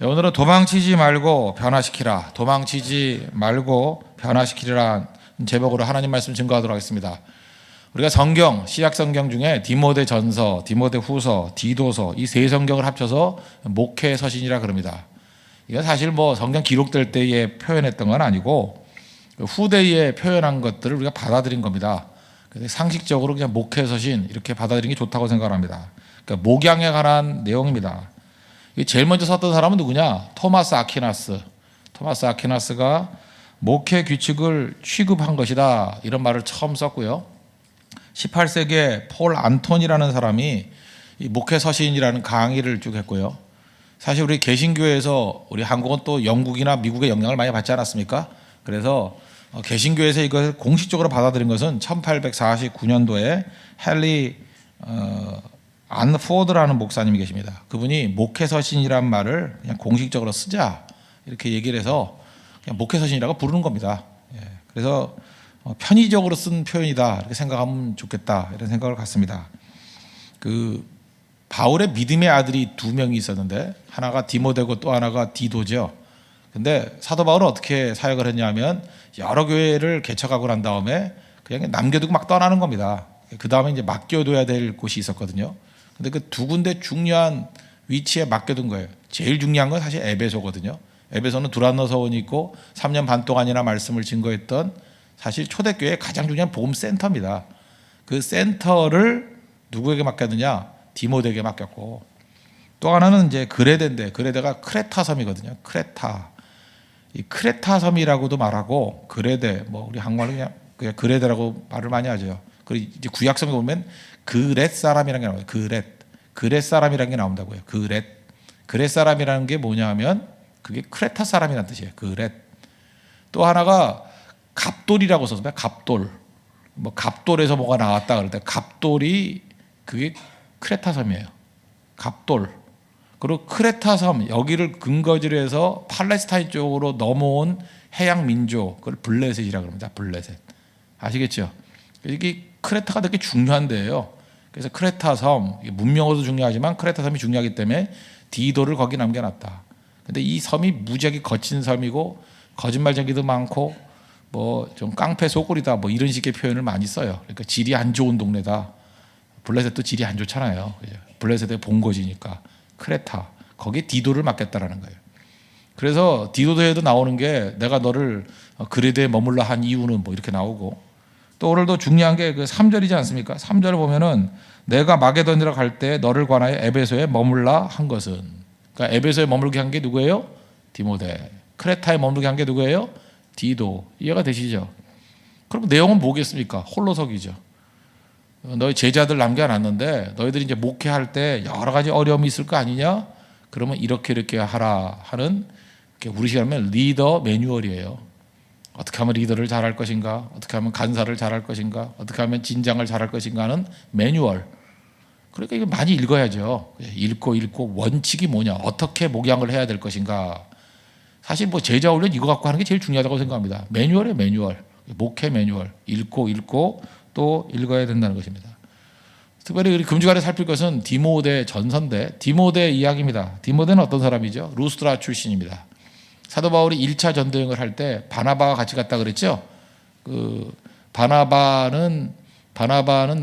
오늘은 도망치지 말고 변화시키라. 도망치지 말고 변화시키리라는 제목으로 하나님 말씀 증거하도록 하겠습니다. 우리가 성경, 신약 성경 중에 디모데 전서, 디모데 후서, 디도서 이 세 성경을 합쳐서 목회 서신이라 그럽니다. 이건 사실 성경 기록될 때에 표현했던 건 아니고 후대에 표현한 것들을 우리가 받아들인 겁니다. 그래서 상식적으로 그냥 목회 서신 이렇게 받아들이는 게 좋다고 생각합니다. 그러니까 목양에 관한 내용입니다. 제일 먼저 썼던 사람은 누구냐? 토마스 아퀴나스. 토마스 아퀴나스가 목회 규칙을 취급한 것이다 이런 말을 처음 썼고요. 18세기에 폴 안톤이라는 사람이 이 목회 서신이라는 강의를 쭉 했고요. 사실 우리 개신교에서 우리 한국은 또 영국이나 미국의 영향을 많이 받지 않았습니까? 그래서 개신교에서 이걸 공식적으로 받아들인 것은 1849년도에 헨리 안포드라는 목사님이 계십니다. 그분이 목회서신이란 말을 그냥 공식적으로 쓰자 이렇게 얘기를 해서 그냥 목회서신이라고 부르는 겁니다. 그래서 편의적으로 쓴 표현이다 이렇게 생각하면 좋겠다 이런 생각을 갖습니다. 그 바울의 믿음의 아들이 두 명이 있었는데 하나가 디모데고 또 하나가 디도죠. 근데 사도 바울은 어떻게 사역을 했냐면 여러 교회를 개척하고 난 다음에 그냥 남겨두고 막 떠나는 겁니다. 그 다음에 이제 맡겨둬야 될 곳이 있었거든요. 근데 그 두 군데 중요한 위치에 맡겨둔 거예요. 제일 중요한 건 사실 에베소거든요. 에베소는 두란노 서원이 있고 3년 반 동안이나 말씀을 증거했던 사실 초대교회의 가장 중요한 복음센터입니다. 그 센터를 누구에게 맡겼느냐? 디모데에게 맡겼고, 또 하나는 이제 그레데인데 그레데가 크레타 섬이거든요. 크레타. 이 크레타 섬이라고도 말하고 그레데 우리 한국말로 그냥 그레데라고 말을 많이 하죠. 그리고 이제 구약성에 보면 그렛 사람이라는 게 나와요. 그렛 사람이라는 게 나온다고요. 그렛 사람이라는 게 뭐냐면 그게 크레타 사람이라는 뜻이에요. 그렛. 또 하나가 갑돌이라고 써서 갑돌. 갑돌에서 뭐가 나왔다 그럴 때 갑돌이 그게 크레타 섬이에요. 갑돌. 그리고 크레타 섬 여기를 근거지로 해서 팔레스타인 쪽으로 넘어온 해양 민족 그걸 블레셋이라고 합니다. 블레셋. 아시겠죠? 이게 크레타가 되게 중요한 데예요. 그래서 크레타 섬 문명어도 중요하지만 크레타 섬이 중요하기 때문에 디도를 거기 남겨놨다. 근데 이 섬이 무지하게 거친 섬이고 거짓말쟁이도 많고 좀 깡패 소굴이다 이런 식의 표현을 많이 써요. 그러니까 질이 안 좋은 동네다. 블레셋도 질이 안 좋잖아요. 블레셋의 본거지니까 크레타 거기에 디도를 맡겼다라는 거예요. 그래서 디도도에도 나오는 게 내가 너를 그레데에 머물러 한 이유는 이렇게 나오고, 또 오늘도 중요한 게 그 3절이지 않습니까? 3절을 보면은 내가 마게도니아로 갈 때 너를 관하여 에베소에 머물라 한 것은, 그러니까 에베소에 머물게 한 게 누구예요? 디모데. 크레타에 머물게 한 게 누구예요? 디도. 이해가 되시죠? 그럼 내용은 뭐겠습니까? 홀로서기죠. 너희 제자들 남겨놨는데 너희들이 이제 목회할 때 여러 가지 어려움이 있을 거 아니냐? 그러면 이렇게 하라 하는, 우리 시간에 리더 매뉴얼이에요. 어떻게 하면 리더를 잘할 것인가? 어떻게 하면 간사를 잘할 것인가? 어떻게 하면 진장을 잘할 것인가 하는 매뉴얼. 그러니까 이거 많이 읽어야죠. 읽고 원칙이 뭐냐? 어떻게 목양을 해야 될 것인가? 사실 제자 훈련 이거 갖고 하는 게 제일 중요하다고 생각합니다. 매뉴얼이에요, 매뉴얼. 목회 매뉴얼. 읽고 또 읽어야 된다는 것입니다. 특별히 우리 금주간에 살필 것은 디모데 전서인데 디모데 이야기입니다. 디모데는 어떤 사람이죠? 루스드라 출신입니다. 사도 바울이 1차 전도여행을 할 때 바나바와 같이 갔다 그랬죠. 그 바나바는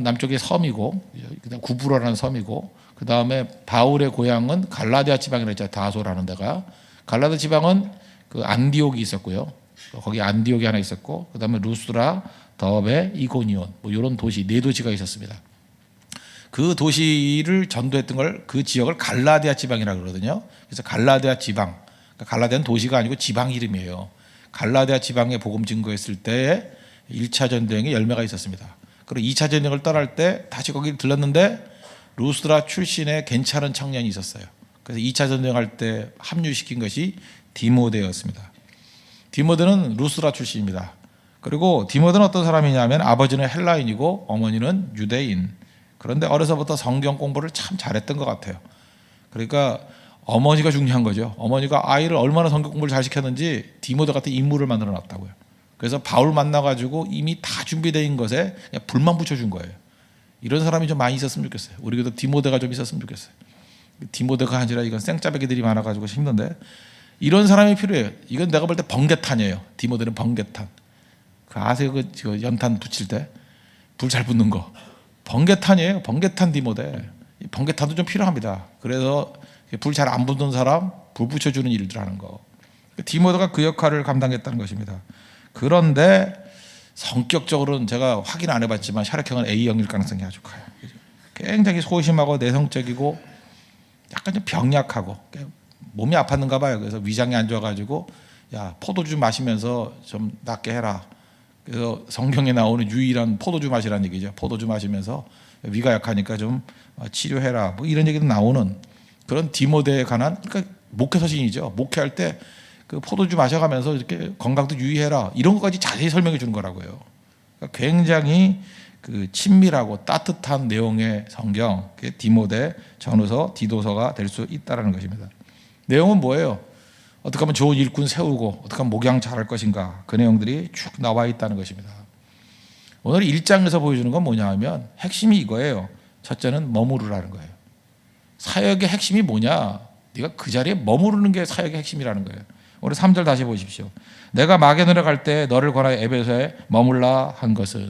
남쪽의 섬이고, 그다음 구브로라는 섬이고, 그 다음에 바울의 고향은 갈라디아 지방이라고 했죠. 다소라는 데가. 갈라디아 지방은 그 안디옥이 있었고요. 거기 안디옥이 하나 있었고, 그 다음에 루스드라, 더베, 이고니온 이런 도시 4도시가 있었습니다. 그 도시를 전도했던 걸 그 지역을 갈라디아 지방이라고 그러거든요. 그래서 갈라디아 지방, 갈라디아는 도시가 아니고 지방 이름이에요. 갈라디아 지방에 복음 증거했을 때 1차 전도행에 열매가 있었습니다. 그리고 2차 전도행을 떠날 때 다시 거기 들렀는데 루스드라 출신의 괜찮은 청년이 있었어요. 그래서 2차 전도행할 때 합류시킨 것이 디모데였습니다. 디모데는 루스드라 출신입니다. 그리고 디모데는 어떤 사람이냐면 아버지는 헬라인이고 어머니는 유대인. 그런데 어려서부터 성경 공부를 참 잘했던 것 같아요. 그러니까 어머니가 중요한 거죠. 어머니가 아이를 얼마나 성경 공부를 잘 시켰는지 디모데 같은 인물을 만들어 놨다고요. 그래서 바울 만나가지고 이미 다 준비된 것에 그냥 불만 붙여준 거예요. 이런 사람이 좀 많이 있었으면 좋겠어요. 우리 교도 디모데가 좀 있었으면 좋겠어요. 디모데가 아니라 이건 생짜배기들이 많아가지고 힘든데 이런 사람이 필요해요. 이건 내가 볼 때 번개탄이에요. 디모데는 번개탄. 그 아세요? 그 연탄 붙일 때 불 잘 붙는 거 번개탄이에요. 번개탄 디모데. 번개탄도 좀 필요합니다. 그래서 불 잘 안 붙는 사람 불 붙여주는 일들 하는 거. 디모데가 그 역할을 감당했다는 것입니다. 그런데 성격적으로는 제가 확인 안 해봤지만 샤르형은 A형일 가능성이 아주 커요. 굉장히 소심하고 내성적이고 약간 좀 병약하고 몸이 아팠는가 봐요. 그래서 위장이 안 좋아가지고 야 포도주 마시면서 좀 낫게 해라. 그래서 성경에 나오는 유일한 포도주 마시라는 얘기죠. 포도주 마시면서 위가 약하니까 좀 치료해라. 뭐 이런 얘기도 나오는 그런 디모데에 관한 그러니까 목회 서신이죠. 목회할 때 그 포도주 마셔가면서 이렇게 건강도 유의해라. 이런 것까지 자세히 설명해 주는 거라고요. 그러니까 굉장히 그 친밀하고 따뜻한 내용의 성경, 디모데 전후서, 디도서가 될 수 있다는 것입니다. 내용은 뭐예요? 어떻게 하면 좋은 일꾼 세우고 어떻게 하면 목양 잘할 것인가 그 내용들이 쭉 나와 있다는 것입니다. 오늘 1장에서 보여주는 건 뭐냐 하면 핵심이 이거예요. 첫째는 머무르라는 거예요. 사역의 핵심이 뭐냐? 네가 그 자리에 머무르는 게 사역의 핵심이라는 거예요. 오늘 3절 다시 보십시오. 내가 마게도냐 갈 때 너를 권하여 에베소에 머물라 한 것은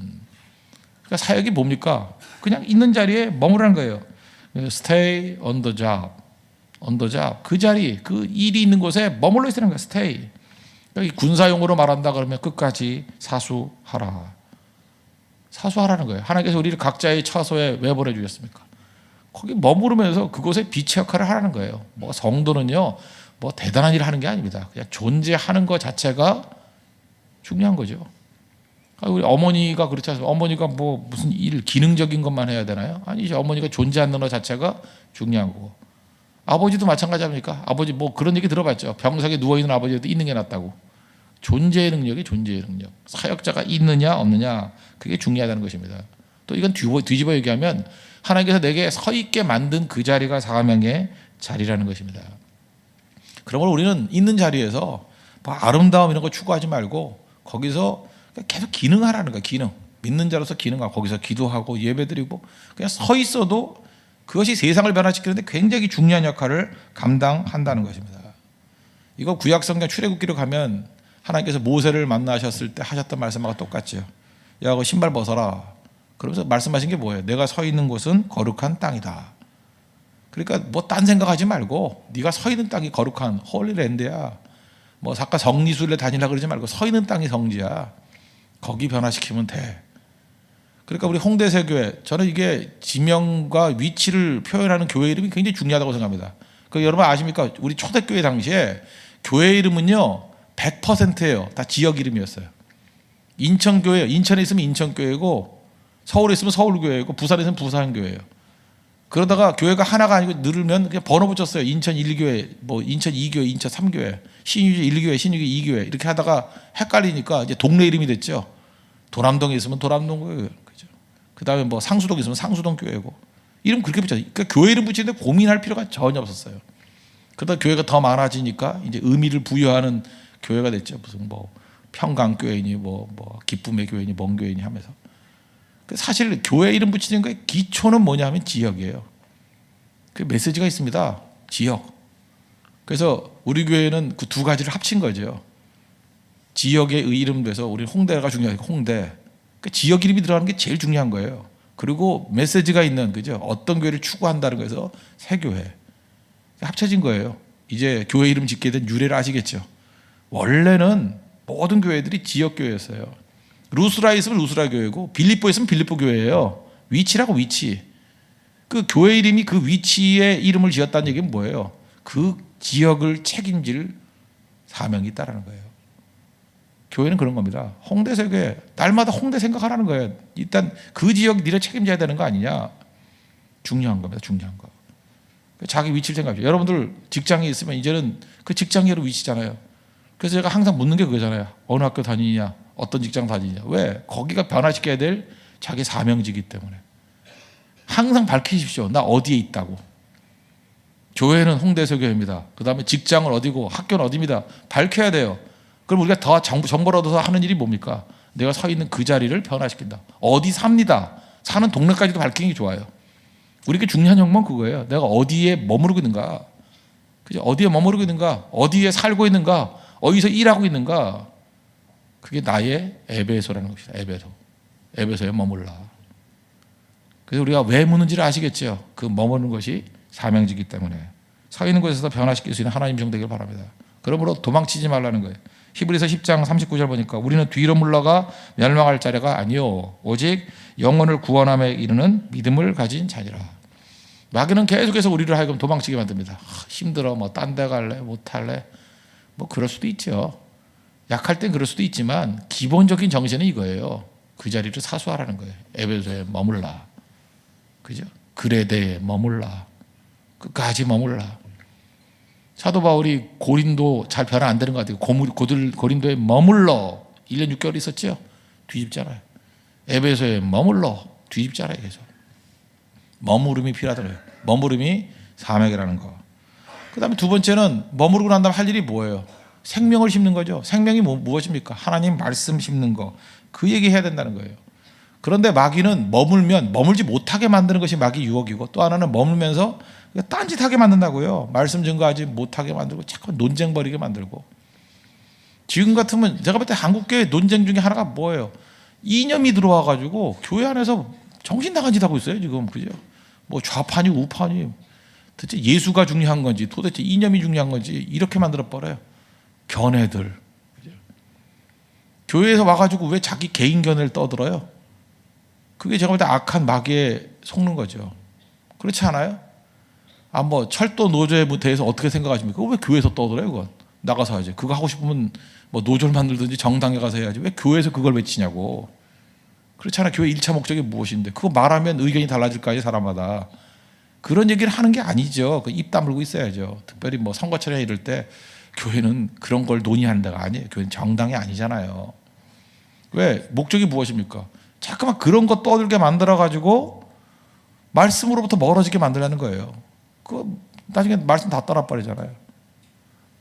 그러니까 사역이 뭡니까? 그냥 있는 자리에 머무르는 거예요. Stay on the job. on the job. 그 자리, 그 일이 있는 곳에 머물러 있으라는 거예요. stay. 그러니까 군사용어로 말한다 그러면 끝까지 사수하라. 사수하라는 거예요. 하나님께서 우리를 각자의 처소에 왜 보내주셨습니까? 거기 머무르면서 그곳에 빛의 역할을 하라는 거예요. 뭐 성도는요, 뭐 대단한 일을 하는 게 아닙니다. 그냥 존재하는 것 자체가 중요한 거죠. 우리 어머니가 그렇지 않습니까? 어머니가 뭐 무슨 일 기능적인 것만 해야 되나요? 아니죠. 어머니가 존재하는 것 자체가 중요한 거고. 아버지도 마찬가지 아닙니까? 아버지 뭐 그런 얘기 들어봤죠. 병석에 누워있는 아버지도 있는 게 낫다고. 존재의 능력이 존재의 능력. 사역자가 있느냐 없느냐 그게 중요하다는 것입니다. 또 이건 뒤집어 얘기하면 하나님께서 내게 서 있게 만든 그 자리가 사명의 자리라는 것입니다. 그러므로 우리는 있는 자리에서 뭐 아름다움 이런 거 추구하지 말고 거기서 계속 기능하라는 거야. 기능. 믿는 자로서 기능하고 거기서 기도하고 예배드리고 그냥 서 있어도 그것이 세상을 변화시키는데 굉장히 중요한 역할을 감당한다는 것입니다. 이거 구약성경 출애굽기로 가면 하나님께서 모세를 만나셨을 때 하셨던 말씀하고 똑같죠. 야, 그 신발 벗어라. 그러면서 말씀하신 게 뭐예요? 내가 서 있는 곳은 거룩한 땅이다. 그러니까 뭐 딴 생각하지 말고 네가 서 있는 땅이 거룩한 홀리랜드야. 뭐 잠깐 성리순례 다니라 그러지 말고 서 있는 땅이 성지야. 거기 변화시키면 돼. 그러니까 우리 홍대세교회 저는 이게 지명과 위치를 표현하는 교회 이름이 굉장히 중요하다고 생각합니다. 그 여러분 아십니까? 우리 초대교회 당시에 교회 이름은요 100%예요. 다 지역 이름이었어요. 인천교회, 인천에 있으면 인천교회고 서울에 있으면 서울교회고 부산에 있으면 부산교회예요. 그러다가 교회가 하나가 아니고 늘으면 그냥 번호 붙였어요. 인천 1교회, 뭐 인천 2교회, 인천 3교회, 신유지 1교회, 신유지 2교회 이렇게 하다가 헷갈리니까 이제 동네 이름이 됐죠. 도남동에 있으면 도남동교회, 그죠? 그 다음에 뭐 상수동에 있으면 상수동교회고 이름 그렇게 붙였어요. 그러니까 교회 이름 붙이는데 고민할 필요가 전혀 없었어요. 그러다 교회가 더 많아지니까 이제 의미를 부여하는 교회가 됐죠. 무슨 뭐 평강교회니 뭐 기쁨의 교회니 먼 교회니 하면서. 사실 교회 이름 붙이는 거의 기초는 뭐냐면 지역이에요. 그 메시지가 있습니다. 지역. 그래서 우리 교회는 그 두 가지를 합친 거죠. 지역의 이름 돼서 우리 홍대가 중요하니까 홍대. 그 지역 이름이 들어가는 게 제일 중요한 거예요. 그리고 메시지가 있는 그죠. 어떤 교회를 추구한다는 거에서 새 교회 합쳐진 거예요. 이제 교회 이름 짓게 된 유래를 아시겠죠. 원래는 모든 교회들이 지역 교회였어요. 루스라에 있으면 루스라 교회고 빌립보에 있으면 빌립보 교회예요. 위치라고 위치. 그 교회 이름이 그 위치에 이름을 지었다는 얘기는 뭐예요? 그 지역을 책임질 사명이 있다는 거예요. 교회는 그런 겁니다. 홍대세교회 날마다 홍대 생각하라는 거예요. 일단 그 지역 니를 책임져야 되는 거 아니냐. 중요한 겁니다. 중요한 거. 자기 위치를 생각해요. 여러분들 직장에 있으면 이제는 그 직장으로 위치잖아요. 그래서 제가 항상 묻는 게 그거잖아요. 어느 학교 다니냐, 어떤 직장 다니냐. 왜? 거기가 변화시켜야 될 자기 사명지기 때문에. 항상 밝히십시오. 나 어디에 있다고. 교회는 홍대세교회입니다. 그 다음에 직장은 어디고 학교는 어디입니다. 밝혀야 돼요. 그럼 우리가 더 정보를 얻어서 하는 일이 뭡니까? 내가 서 있는 그 자리를 변화시킨다. 어디 삽니다. 사는 동네까지도 밝히는 게 좋아요. 우리에게 중요한 영역은 그거예요. 내가 어디에 머무르고 있는가, 그죠? 어디에 머무르고 있는가, 어디에 살고 있는가, 어디서 일하고 있는가. 그게 나의 에베소라는 것이다. 에베소에 머물라. 그래서 우리가 왜 묻는지를 아시겠죠? 그 머무르는 것이 사명지기 때문에 서 있는 곳에서 변화시킬 수 있는 하나님 정되기를 바랍니다. 그러므로 도망치지 말라는 거예요. 히브리서 10장 39절 보니까 우리는 뒤로 물러가 멸망할 자녀가 아니요 오직 영혼을 구원함에 이르는 믿음을 가진 자니라. 마귀는 계속해서 우리를 하여금 도망치게 만듭니다. 힘들어, 뭐 딴 데 갈래, 못 할래, 뭐 그럴 수도 있죠. 약할 땐 그럴 수도 있지만 기본적인 정신은 이거예요. 그 자리를 사수하라는 거예요. 에베소에 머물라, 그죠? 그레데에 머물라, 끝까지 머물라. 사도 바울이 고린도 잘 변화 안 되는 것 같아요. 고린도에 머물러 1년 6개월 있었죠. 뒤집잖아요. 에베소에 머물러 뒤집잖아요. 계속 머무름이 필요하더라고요. 머무름이 사명이라는 거. 그 다음에 두 번째는 머무르고 난 다음 할 일이 뭐예요? 생명을 심는 거죠. 생명이 무엇입니까? 하나님 말씀 심는 거. 그 얘기 해야 된다는 거예요. 그런데 마귀는 머물지 못하게 만드는 것이 마귀 유혹이고, 또 하나는 머물면서 딴짓하게 만든다고요. 말씀 증거하지 못하게 만들고 자꾸 논쟁 벌이게 만들고. 지금 같으면 제가 볼 때 한국교회 논쟁 중에 하나가 뭐예요? 이념이 들어와가지고 교회 안에서 정신 나간 짓 하고 있어요 지금. 그죠? 뭐 좌파니 우파니 도대체 예수가 중요한 건지 도대체 이념이 중요한 건지 이렇게 만들어 버려요. 견해들. 그죠? 교회에서 와가지고 왜 자기 개인 견해를 떠들어요? 그게 제가 볼 때 악한 마귀에 속는 거죠. 그렇지 않아요? 뭐 철도 노조에 대해서 어떻게 생각하십니까? 왜 교회에서 떠들어요? 그건 나가서 하지. 그거 하고 싶으면 뭐 노조를 만들든지 정당에 가서 해야지. 왜 교회에서 그걸 외치냐고. 그렇잖아. 교회 1차 목적이 무엇인데 그거 말하면 의견이 달라질 거 아니에요, 사람마다. 그런 얘기를 하는 게 아니죠. 입 다물고 있어야죠. 특별히 뭐 선거철에 이럴 때 교회는 그런 걸 논의하는 데가 아니에요. 교회는 정당이 아니잖아요. 왜? 목적이 무엇입니까? 자꾸만 그런 거 떠들게 만들어가지고 말씀으로부터 멀어지게 만들려는 거예요. 그거 나중에 말씀 다 떠나버리잖아요.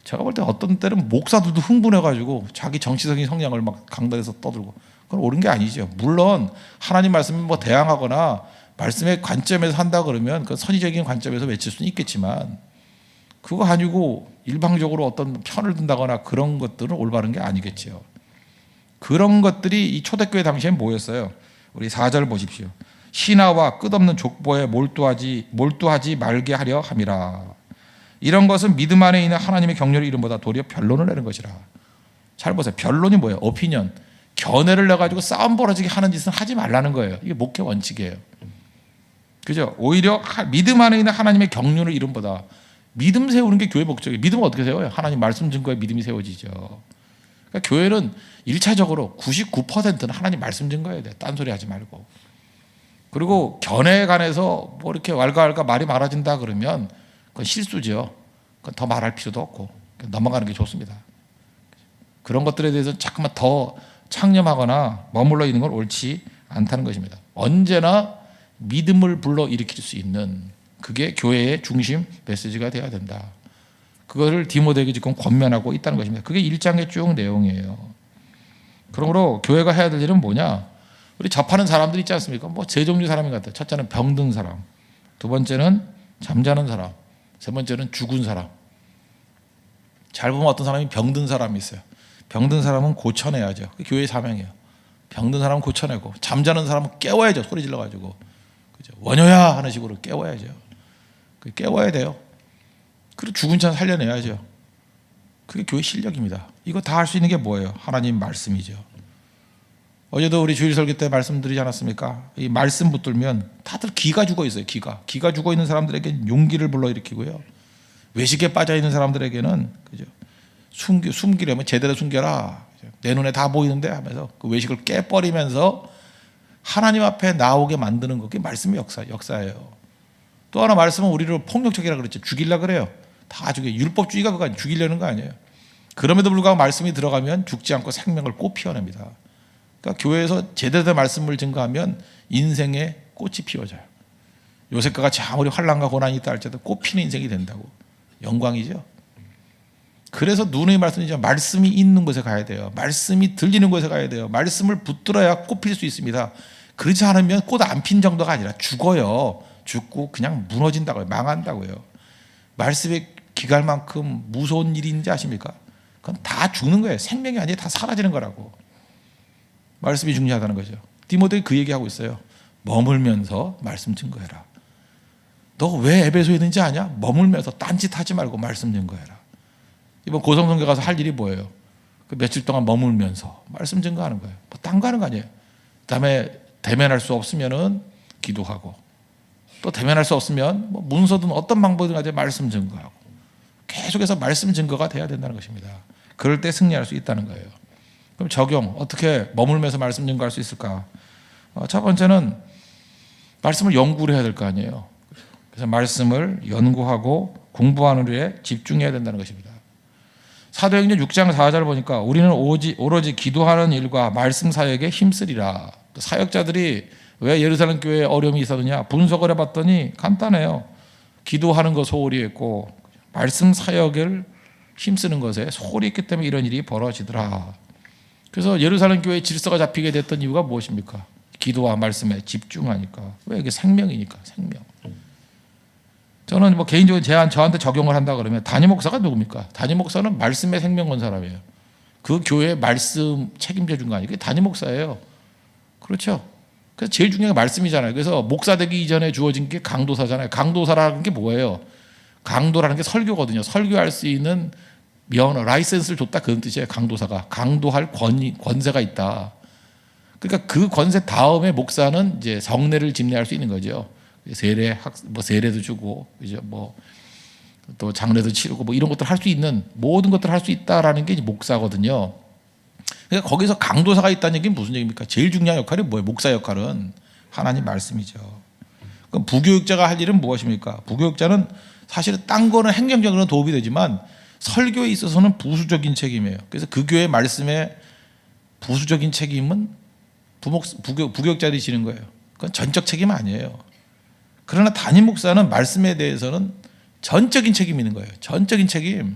제가 볼 때 어떤 때는 목사들도 흥분해가지고 자기 정치적인 성향을 막 강단에서 떠들고, 그건 옳은 게 아니죠. 물론 하나님 말씀에 뭐 대항하거나 말씀의 관점에서 한다 그러면 그 선의적인 관점에서 외칠 수는 있겠지만, 그거 아니고 일방적으로 어떤 편을 든다거나 그런 것들은 올바른 게 아니겠죠. 그런 것들이 이 초대교회 당시엔 뭐였어요? 우리 4절 보십시오. 신하와 끝없는 족보에 몰두하지 말게 하려 함이라. 이런 것은 믿음 안에 있는 하나님의 격려를 이름보다 도리어 변론을 내는 것이라. 잘 보세요. 변론이 뭐예요? 오피니언. 견해를 내가지고 싸움 벌어지게 하는 짓은 하지 말라는 거예요. 이게 목회 원칙이에요. 그죠? 오히려 믿음 안에 있는 하나님의 격려를 이름보다, 믿음 세우는 게 교회 목적이에요. 믿음은 어떻게 세워요? 하나님 말씀 증거에 믿음이 세워지죠. 그러니까 교회는 1차적으로 99%는 하나님 말씀 증거해야 돼. 딴소리 하지 말고. 그리고 견해에 관해서 뭐 이렇게 왈가왈가 말이 많아진다 그러면 그건 실수죠. 그건 더 말할 필요도 없고 넘어가는 게 좋습니다. 그런 것들에 대해서 자꾸만 더 창념하거나 머물러 있는 건 옳지 않다는 것입니다. 언제나 믿음을 불러일으킬 수 있는, 그게 교회의 중심 메시지가 되어야 된다. 그거를 디모데에게 지금 권면하고 있다는 것입니다. 그게 1장의 쭉 내용이에요. 그러므로 교회가 해야 될 일은 뭐냐? 우리 접하는 사람들 있지 않습니까? 뭐 세 종류 사람인 것 같아요. 첫째는 병든 사람, 두 번째는 잠자는 사람, 세 번째는 죽은 사람. 잘 보면 어떤 사람이 병든 사람이 있어요. 병든 사람은 고쳐내야죠. 그게 교회의 사명이에요. 병든 사람은 고쳐내고, 잠자는 사람은 깨워야죠. 소리 질러가지고. 그죠? 원효야 하는 식으로 깨워야죠. 깨워야 돼요. 그리고 죽은 자 살려내야죠. 그게 교회 실력입니다. 이거 다 할 수 있는 게 뭐예요? 하나님 말씀이죠. 어제도 우리 주일 설교 때 말씀드리지 않았습니까? 이 말씀 붙들면 다들 기가 죽어 있어요. 기가 죽어 있는 사람들에게 용기를 불러일으키고요. 외식에 빠져 있는 사람들에게는, 그죠? 숨기려면 제대로 숨겨라. 내 눈에 다 보이는데 하면서 그 외식을 깨버리면서 하나님 앞에 나오게 만드는 거, 그게 말씀의 역사예요. 또 하나, 말씀은 우리를 폭력적이라 그랬죠. 죽이려 그래요. 다 죽여. 율법주의가 그거 아니에요. 죽이려는 거 아니에요. 그럼에도 불구하고 말씀이 들어가면 죽지 않고 생명을 꽃 피워냅니다. 그러니까 교회에서 제대로 된 말씀을 증거하면 인생의 꽃이 피워져요. 요셉과 같이 아무리 환난과 고난이 있다 할지라도 꽃 피는 인생이 된다고. 영광이죠. 그래서 누누이 말씀이지만 말씀이 있는 곳에 가야 돼요. 말씀이 들리는 곳에 가야 돼요. 말씀을 붙들어야 꽃 필 수 있습니다. 그렇지 않으면 꽃 안 핀 정도가 아니라 죽어요. 죽고 그냥 무너진다고요. 망한다고요. 말씀에 기갈 만큼 무서운 일인지 아십니까? 그건 다 죽는 거예요. 생명이 아니라 다 사라지는 거라고. 말씀이 중요하다는 거죠. 디모데가 그 얘기하고 있어요. 머물면서 말씀 증거해라. 너 왜 에베소에 있는지 아냐? 머물면서 딴짓하지 말고 말씀 증거해라. 이번 고성성교 가서 할 일이 뭐예요? 그 며칠 동안 머물면서 말씀 증거하는 거예요. 뭐 딴 거 하는 거 아니에요. 그다음에 대면할 수 없으면은 기도하고, 또 대면할 수 없으면 뭐 문서든 어떤 방법이든 가지고 말씀 증거하고, 계속해서 말씀 증거가 돼야 된다는 것입니다. 그럴 때 승리할 수 있다는 거예요. 그럼 적용, 어떻게 머물면서 말씀 증거할 수 있을까? 첫 번째는 말씀을 연구를 해야 될 거 아니에요. 그래서 말씀을 연구하고 공부하는 일에 집중해야 된다는 것입니다. 사도행전 6장 4절 보니까 우리는 오로지 기도하는 일과 말씀 사역에 힘쓰리라. 사역자들이 왜 예루살렘 교회에 어려움이 있었느냐 분석을 해봤더니 간단해요. 기도하는 거 소홀히 했고 말씀 사역을 힘쓰는 것에 소홀히 했기 때문에 이런 일이 벌어지더라. 그래서 예루살렘 교회의 질서가 잡히게 됐던 이유가 무엇입니까? 기도와 말씀에 집중하니까. 왜? 이게 생명이니까. 생명. 저는 뭐 개인적인 저한테 적용을 한다 그러면 담임 목사가 누굽니까? 담임 목사는 말씀의 생명 건 사람이에요. 그 교회 말씀 책임져 준 거 아니에요? 그게 담임 목사예요. 그렇죠? 그래서 제일 중요한 게 말씀이잖아요. 그래서 목사 되기 이전에 주어진 게 강도사잖아요. 강도사라는 게 뭐예요? 강도라는 게 설교거든요. 설교할 수 있는 면허, 라이센스를 줬다 그런 뜻이에요. 강도사가. 강도할 권세가 있다. 그러니까 그 권세 다음에 목사는 이제 성례를 집례할 수 있는 거죠. 세례도 주고, 이제 또 장례도 치르고, 뭐 이런 것들 할 수 있는 모든 것들 할 수 있다라는 게 이제 목사거든요. 그러니까 거기서 강도사가 있다는 얘기는 무슨 얘기입니까? 제일 중요한 역할이 뭐예요? 목사 역할은 하나님 말씀이죠. 그럼 부교육자가 할 일은 무엇입니까? 부교육자는 사실은 딴 거는 행정적으로는 도움이 되지만 설교에 있어서는 부수적인 책임이에요. 그래서 그 교회 말씀에 부수적인 책임은 부교육자들이 지는 거예요. 그건 전적 책임 아니에요. 그러나 담임 목사는 말씀에 대해서는 전적인 책임이 있는 거예요. 전적인 책임.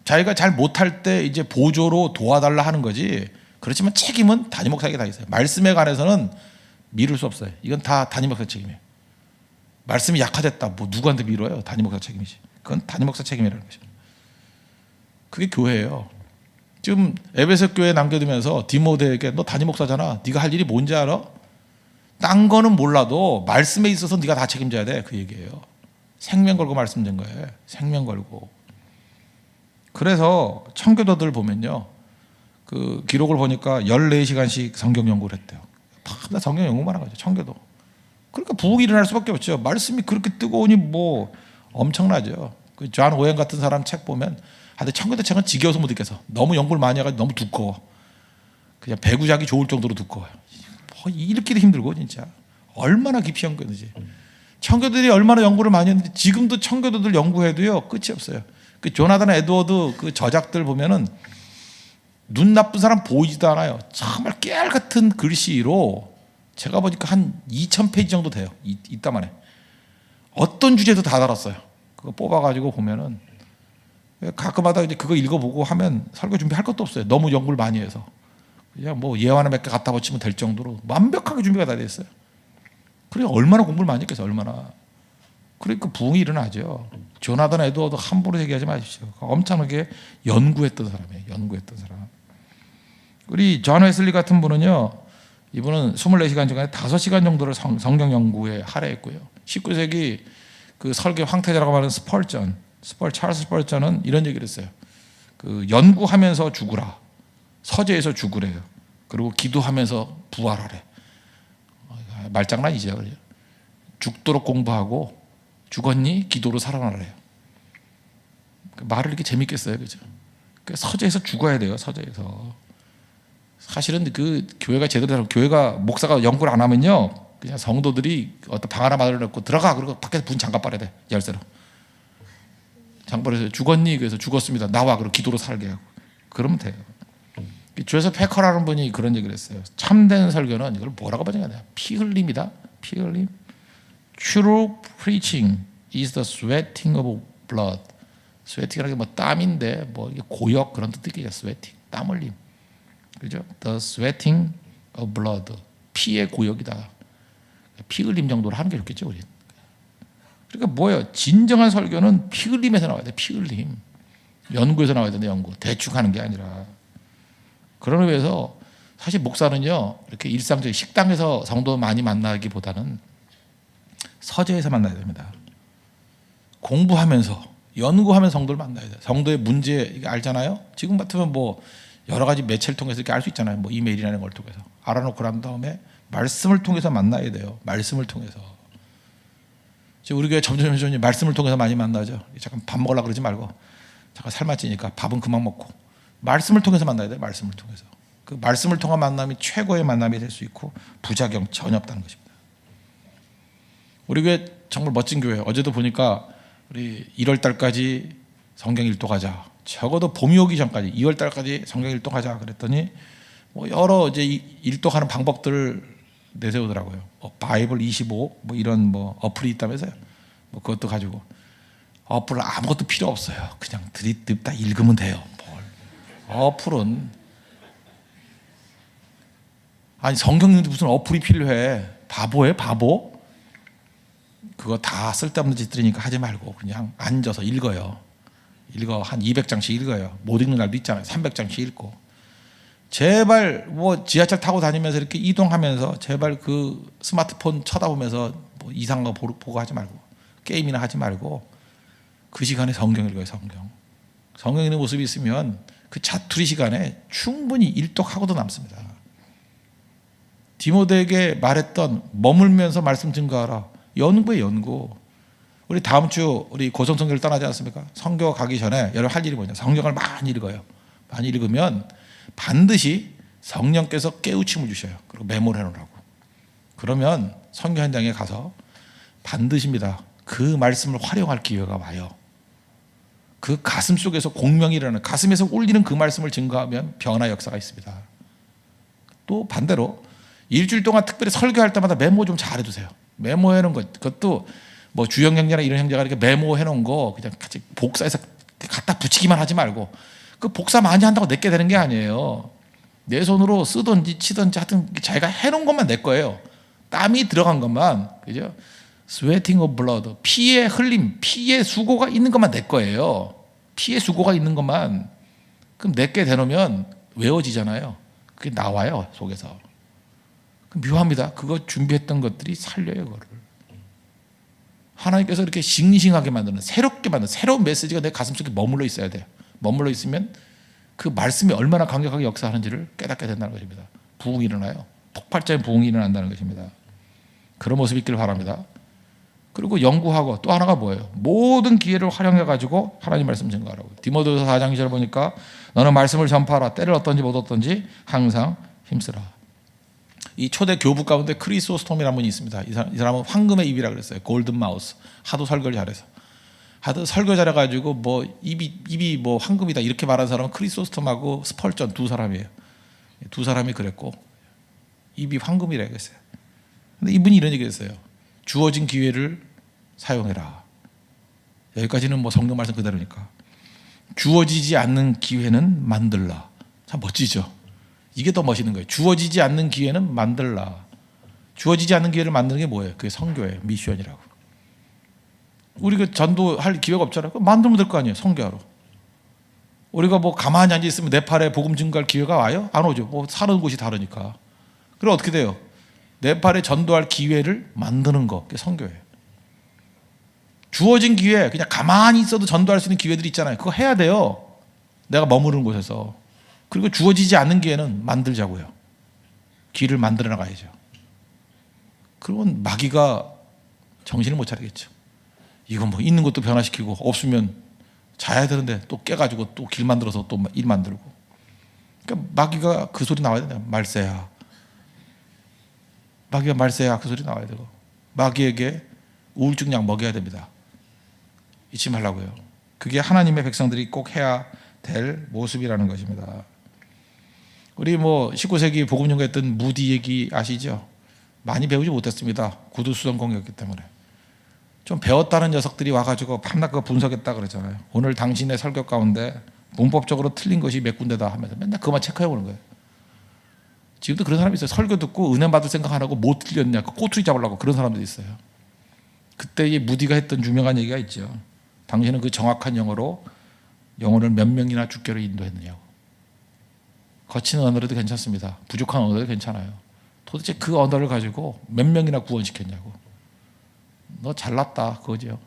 자기가 잘 못할 때 이제 보조로 도와달라 하는 거지. 그렇지만 책임은 담임 목사에게 다 있어요. 말씀에 관해서는 미룰 수 없어요. 이건 다 담임 목사 책임이에요. 말씀이 약화됐다. 뭐 누구한테 미뤄요? 담임 목사 책임이지. 그건 담임 목사 책임이라는 것이죠. 그게 교회예요. 지금 에베소 교회에 남겨두면서 디모데에게 너 담임 목사잖아. 네가 할 일이 뭔지 알아? 딴 거는 몰라도 말씀에 있어서 네가 다 책임져야 돼. 그 얘기예요. 생명 걸고 말씀드린 거예요. 생명 걸고. 그래서 청교도들 보면요. 그 기록을 보니까 14시간씩 성경 연구를 했대요. 다 성경 연구만 한 거죠. 청교도. 그러니까 부흥이 일어날 수밖에 없죠. 말씀이 그렇게 뜨거우니 뭐 엄청나죠. 그 존 오웬 같은 사람 책 보면 근데 청교도 책은 지겨워서 못 읽겠어. 너무 연구를 많이 해가지고 너무 두꺼워. 그냥 배구자기 좋을 정도로 두꺼워요. 읽기도 힘들고 진짜. 얼마나 깊이 연구했는지. 청교도들이 얼마나 연구를 많이 했는지 지금도 청교도들 연구해도요 끝이 없어요. 그 조나단 에드워드 그 저작들 보면은 눈 나쁜 사람 보이지도 않아요. 정말 깨알 같은 글씨로 제가 보니까 한 2,000페이지 정도 돼요. 이따만해. 어떤 주제도 다 달았어요. 그거 뽑아가지고 보면은 가끔마다 이제 그거 읽어보고 하면 설교 준비할 것도 없어요. 너무 연구를 많이 해서 그냥 뭐 예화나 몇 개 갖다 붙이면 될 정도로 완벽하게 준비가 다 됐어요. 그래 얼마나 공부를 많이 했겠어요. 얼마나. 그러니까 부흥이 일어나죠. 조나단 에드워드 함부로 얘기하지 마십시오. 엄청나게 연구했던 사람이에요. 연구했던 사람. 우리 존 웨슬리 같은 분은요. 이분은 24시간 중에 5시간 정도를 성경 연구에 할애했고요. 19세기 그 설계 황태자라고 말하는 찰스 스펄전은 이런 얘기를 했어요. 그 연구하면서 죽으라. 서재에서 죽으래요. 그리고 기도하면서 부활하래. 말장난이죠. 죽도록 공부하고 죽었니? 기도로 살아나래요. 말을 이렇게 재밌게 써요. 그죠? 서재에서 죽어야 돼요. 서재에서. 사실은 그 교회가 제대로 되면 교회가 목사가 연구를 안 하면요. 그냥 성도들이 어떤 방 하나 만들어놓고 들어가. 그리고 밖에서 문 잠가 빨아야 돼. 열쇠로. 장벌에서 죽었니? 그래서 죽었습니다. 나와. 그리고 기도로 살게 하고. 그러면 돼요. 조세프 페커라는 분이 그런 얘기를 했어요. 참된 설교는 이걸 뭐라고 번역하냐? 피 흘림이다. 피 흘림. True preaching is the sweating of blood. sweating이라는 게 뭐 땀인데 뭐 이게 고역 그런 뜻이겠죠. sweating. 땀 흘림. 그죠? The sweating of blood. 피의 고역이다. 피 흘림 정도로 하는 게 좋겠죠, 우리. 그러니까 뭐예요? 진정한 설교는 피 흘림에서 나와야 돼. 피 흘림. 연구에서 나와야 되는데 연구. 대충 하는 게 아니라. 그런 의미에서 사실 목사는요, 이렇게 일상적인 식당에서 성도 많이 만나기보다는 서재에서 만나야 됩니다. 공부하면서, 연구하면서 성도를 만나야 돼요. 성도의 문제, 이게 알잖아요? 지금 같으면 뭐 여러 가지 매체를 통해서 이렇게 알 수 있잖아요. 뭐 이메일이라는 걸 통해서. 알아놓고 난 다음에 말씀을 통해서 만나야 돼요. 말씀을 통해서. 지금 우리 교회 점점 말씀을 통해서 많이 만나죠. 잠깐 밥 먹으려고 그러지 말고, 잠깐 살만 찌니까 밥은 그만 먹고. 말씀을 통해서 만나야 돼요. 말씀을 통해서. 그 말씀을 통한 만남이 최고의 만남이 될 수 있고 부작용 전혀 없다는 것입니다. 우리 교회 정말 멋진 교회. 어제도 보니까 우리 1월 달까지 성경 일독하자. 적어도 봄이 오기 전까지 2월 달까지 성경 일독하자 그랬더니 뭐 여러 이제 일독하는 방법들을 내세우더라고요. 바이블 25 뭐 이런 뭐 어플이 있다면서요. 뭐 그것도 가지고 어플 아무것도 필요 없어요. 그냥 들이다 읽으면 돼요. 뭘. 어플은 아니 성경 읽는데 무슨 어플이 필요해? 바보예요, 바보? 그거 다 쓸데없는 짓들이니까 하지 말고 그냥 앉아서 읽어요. 읽어. 한 200장씩 읽어요. 못 읽는 날도 있잖아요. 300장씩 읽고. 제발 뭐 지하철 타고 다니면서 이렇게 이동하면서 제발 그 스마트폰 쳐다보면서 뭐 이상한 거 보고 하지 말고 게임이나 하지 말고 그 시간에 성경 읽어요. 성경 읽는 모습이 있으면 그 자투리 시간에 충분히 일독하고도 남습니다. 디모데에게 말했던 머물면서 말씀 증거하라. 연구에 연구. 우리 다음 주 우리 고성성교를 떠나지 않습니까? 성교 가기 전에 여러분 할 일이 뭐냐? 성경을 많이 읽어요. 많이 읽으면 반드시 성령께서 깨우침을 주셔요. 그리고 메모를 해놓으라고. 그러면 성교 현장에 가서 반드시입니다. 그 말씀을 활용할 기회가 와요. 그 가슴 속에서 공명이 일어나는, 가슴에서 울리는 그 말씀을 증거하면 변화 역사가 있습니다. 또 반대로 일주일 동안 특별히 설교할 때마다 메모 좀 잘해두세요. 메모해 놓은 것, 그것도 뭐 주영 형제나 이런 형제가 이렇게 메모해 놓은 거 그냥 같이 복사해서 갖다 붙이기만 하지 말고, 그 복사 많이 한다고 내게 되는 게 아니에요. 내 손으로 쓰든지 치든지 하여튼 자기가 해놓은 것만 내 거예요. 땀이 들어간 것만, 그죠? sweating of blood, 피의 흘림, 피의 수고가 있는 것만 내 거예요. 피의 수고가 있는 것만. 그럼 내게 대놓으면 외워지잖아요. 그게 나와요, 속에서. 묘합니다. 그거 준비했던 것들이 살려요, 그거를. 하나님께서 이렇게 싱싱하게 만드는, 새롭게 만드는, 새로운 메시지가 내 가슴속에 머물러 있어야 돼요. 머물러 있으면 그 말씀이 얼마나 강력하게 역사하는지를 깨닫게 된다는 것입니다. 부흥이 일어나요. 폭발적인 부흥이 일어난다는 것입니다. 그런 모습이 있기를 바랍니다. 그리고 연구하고 또 하나가 뭐예요? 모든 기회를 활용해가지고 하나님 말씀 증거하라고. 디모데후서 4장 2절 보니까 너는 말씀을 전파하라. 때를 어떤지 못 어떤지 항상 힘쓰라. 이 초대 교부 가운데 크리소스톰이라는 분이 있습니다. 이 사람은 황금의 입이라 그랬어요. 골든 마우스. 하도 설교를 잘해서. 하도 설교 잘해가지고 뭐 입이 뭐 황금이다 이렇게 말하는 사람은 크리소스톰하고 스펄전 두 사람이에요. 두 사람이 그랬고 입이 황금이라 그랬어요. 근데 이분이 이런 얘기 했어요. 주어진 기회를 사용해라. 여기까지는 뭐 성경 말씀 그대로니까. 주어지지 않는 기회는 만들라. 참 멋지죠. 이게 더 멋있는 거예요. 주어지지 않는 기회는 만들라. 주어지지 않는 기회를 만드는 게 뭐예요? 그게 선교예요. 미션이라고. 우리 그 전도할 기회가 없잖아요. 만들면 될 거 아니에요. 선교하러. 우리가 뭐 가만히 앉아 있으면 네팔에 복음 증거할 기회가 와요? 안 오죠. 뭐 사는 곳이 다르니까. 그럼 어떻게 돼요? 네팔에 전도할 기회를 만드는 거. 그게 선교예요. 주어진 기회, 그냥 가만히 있어도 전도할 수 있는 기회들이 있잖아요. 그거 해야 돼요. 내가 머무르는 곳에서. 그리고 주어지지 않는 기회는 만들자고요. 길을 만들어 나가야죠. 그러면 마귀가 정신을 못 차리겠죠. 이거 뭐 있는 것도 변화시키고 없으면 자야 되는데 또 깨가지고 또 길 만들어서 또 일 만들고. 그러니까 마귀가 그 소리 나와야 된다. 말세야. 마귀가 말세야 그 소리 나와야 되고, 마귀에게 우울증 약 먹여야 됩니다. 잊지 말라고요. 그게 하나님의 백성들이 꼭 해야 될 모습이라는 것입니다. 우리 뭐 19세기 복음 연구했던 무디 얘기 아시죠? 많이 배우지 못했습니다. 구두수성공이었기 때문에. 좀 배웠다는 녀석들이 와가지고 밤낮 그거 분석했다 그러잖아요. 오늘 당신의 설교 가운데 문법적으로 틀린 것이 몇 군데다 하면서 맨날 그것만 체크해 보는 거예요. 지금도 그런 사람이 있어요. 설교 듣고 은혜 받을 생각 안 하고 못 틀렸냐, 꼬투리 잡으려고 그런 사람들이 있어요. 그때 이 무디가 했던 유명한 얘기가 있죠. 당신은 그 정확한 영어로 영혼을 몇 명이나 죽게로 인도했느냐고. 거친 언어로도 괜찮습니다. 부족한 언어도 괜찮아요. 도대체 그 언어를 가지고 몇 명이나 구원시켰냐고. 너 잘났다 그거죠.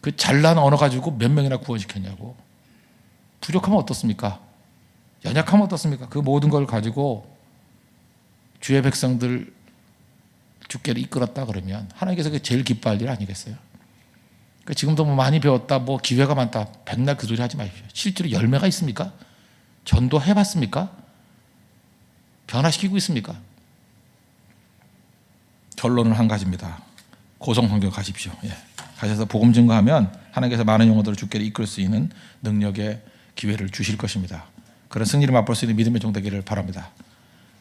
그 잘난 언어 가지고 몇 명이나 구원시켰냐고. 부족하면 어떻습니까? 연약하면 어떻습니까? 그 모든 걸 가지고 주의 백성들 주께로 이끌었다 그러면 하나님께서 그 제일 기뻐할 일 아니겠어요? 그러니까 지금도 뭐 많이 배웠다, 뭐 기회가 많다, 백날 그 소리 하지 마십시오. 실제로 열매가 있습니까? 전도 해봤습니까? 변화시키고 있습니까? 결론은 한 가지입니다. 고성성교 가십시오. 예. 가셔서 복음 증거하면 하나님께서 많은 영혼들을 주께로 이끌 수 있는 능력의 기회를 주실 것입니다. 그런 승리를 맛볼 수 있는 믿음의 종 되기를 바랍니다.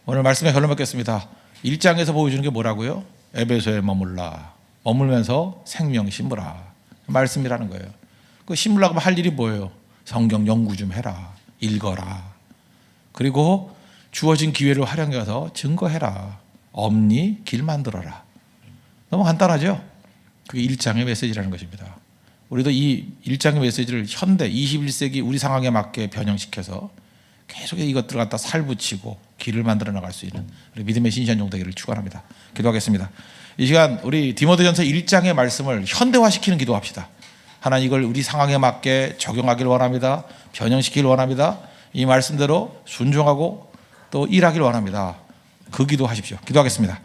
오늘 말씀에 결론 맺겠습니다. 1장에서 보여주는 게 뭐라고요? 에베소에 머물라. 머물면서 생명 심으라. 말씀이라는 거예요. 그 심으려고 하면 할 일이 뭐예요? 성경 연구 좀 해라. 읽어라. 그리고 주어진 기회를 활용해서 증거해라. 엄니 길 만들어라. 너무 간단하죠? 그게 1장의 메시지라는 것입니다. 우리도 이 1장의 메시지를 현대 21세기 우리 상황에 맞게 변형시켜서 계속 이것들을 갖다 살붙이고 길을 만들어 나갈 수 있는 우리 믿음의 신실한 종 되기를 축원합니다. 기도하겠습니다. 이 시간 우리 디모데전서 1장의 말씀을 현대화시키는 기도합시다. 하나님 이걸 우리 상황에 맞게 적용하길 원합니다. 변형시키길 원합니다. 이 말씀대로 순종하고 또 일하길 원합니다. 그 기도하십시오. 기도하겠습니다.